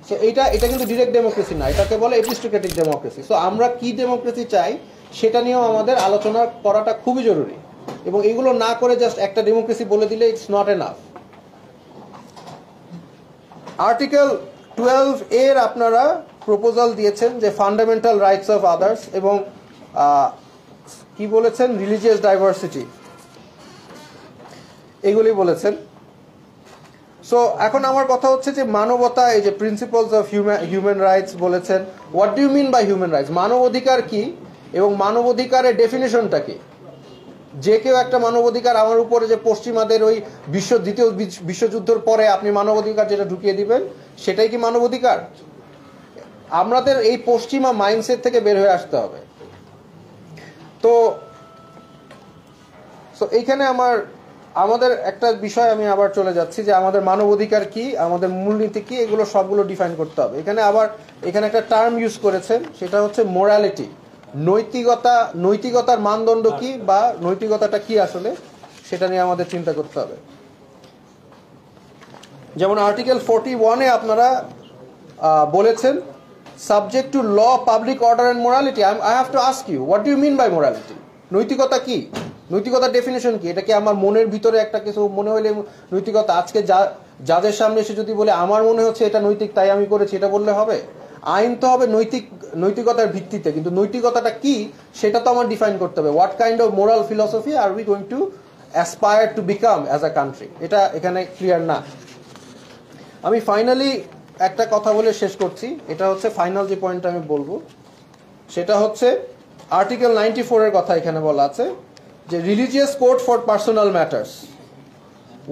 So এটা কিন্তু direct democracy না, এটাকে বলে এপিস্টোক্রেটিক ডেমোক্রেসি। সো আমরা কি ডেমোক্রেসি চাই সেটা নিয়েও আমাদের আলোচনা করাটা খুবই জরুরি, এবং এগুলো না করে জাস্ট একটা ডেমোক্রেসি বলে দিলে ইটস নট এনাফ। আর্টিকেল 12 এর আপনারা প্রপোজাল দিয়েছেন যে ফান্ডামেন্টাল রাইটস অফ আদার্স, এবং কি বলেছেন, রিলিজিয়াস ডাইভার্সিটি, এগুলি বলেছেন। সো এখন আমার কথা হচ্ছে যে মানবতা, এই যে প্রিন্সিপালস অফ হিউম্যান রাইটস বলেছেন, what do you mean by human rights? মানব অধিকার কি এবং মানব অধিকারের ডেফিনেশনটা কি? যে কেউ একটা মানবাধিকার আমার উপরে, যে পশ্চিমাদের ওই দ্বিতীয় বিশ্বযুদ্ধের পরে আপনি মানবাধিকার যেটা ঢুকিয়ে দিবেন সেটাই কি মানবাধিকার? আমাদের এই পশ্চিমা মাইন্ডসেট থেকে বের হয়ে আসতে হবে। তো এইখানে আমাদের একটা বিষয় আমি আবার চলে যাচ্ছি যে আমাদের মানবাধিকার কি, আমাদের মূলনীতি কি, এগুলো সবগুলো ডিফাইন করতে হবে। এখানে একটা টার্ম ইউজ করেছেন, সেটা হচ্ছে মোরালিটি। নৈতিকতার মানদণ্ড কি বা নৈতিকতাটা কি আসলে, সেটা নিয়ে আমাদের চিন্তা করতে হবে। যেমন আর্টিকেল 41-এ আপনারা বলেছেন subject to law, public order and morality. I have to ask you, what do you mean by morality? নৈতিকতা কি? নৈতিকতার ডেফিনেশন কি? এটা কি আমার মনের ভিতরে একটা কিছু মনে হইলে নৈতিকতা? আজকে যাদের সামনে এসে যদি বলে আমার মনে হচ্ছে এটা নৈতিক তাই আমি করেছি, এটা বললে হবে? আইন তো হবে নৈতিকতার ভিত্তিতে, কিন্তু নৈতিকতাটা কি সেটা তো আমার ডিফাইন করতে হবে। What kind of moral philosophy are we going to aspire to become as a country, এটা এখানে ক্লিয়ার না। আমি ফাইনালি একটা কথা বলে শেষ করছি, এটা হচ্ছে ফাইনাল যে পয়েন্টটা আমি বলবো, সেটা হচ্ছে আর্টিকেল 94-এর কথা এখানে বলা আছে যে religious code for personal matters.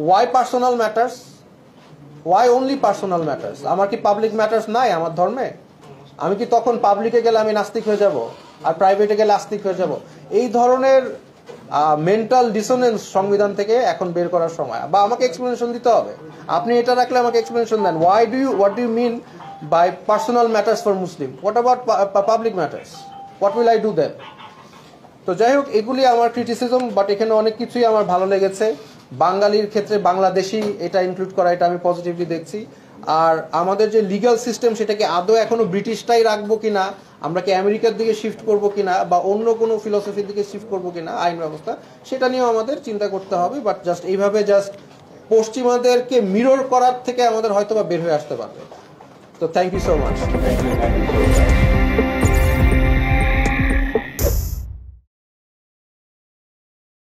Why personal matters? Why only personal matters? আমার কি পাবলিক ম্যাটার্স নাই আমার ধর্মে? আমি কি তখন পাবলিকে গেলে আমি নাস্তিক হয়ে যাব আর প্রাইভেটে গেলে আস্তিক হয়ে যাব? এই ধরনের মেন্টাল ডিসোনেন্স সংবিধান থেকে এখন বের করার সময়, বা আমাকে এক্সপ্লেনেশন দিতে হবে। আপনি এটা রাখলে আমাকে এক্সপ্লেনেশন দেন, what do you mean by personal matters for Muslim? What about public matters? What will I do then? তো যাই হোক, এগুলি আমার ক্রিটিসিজম, বাট এখানে অনেক কিছুই আমার ভালো লেগেছে। বাঙালির ক্ষেত্রে বাংলাদেশি এটা ইনক্লুড করা, এটা আমি পজিটিভলি দেখছি। আর আমাদের যে লিগ্যাল সিস্টেম, সেটাকে আদৌ এখনো ব্রিটিশটাই রাখবো কিনা, আমরা কি আমেরিকার দিকে শিফট করবো কিনা, বা অন্য কোনো ফিলসফির দিকে শিফট করবো কিনা আইন ব্যবস্থা, সেটা নিয়েও আমাদের চিন্তা করতে হবে। বাট জাস্ট এইভাবে জাস্ট পশ্চিমাদেরকে মিরর করার থেকে আমাদের হয়তো বা বের হয়ে আসতে পারবে। তো থ্যাংক ইউ সো মাচ।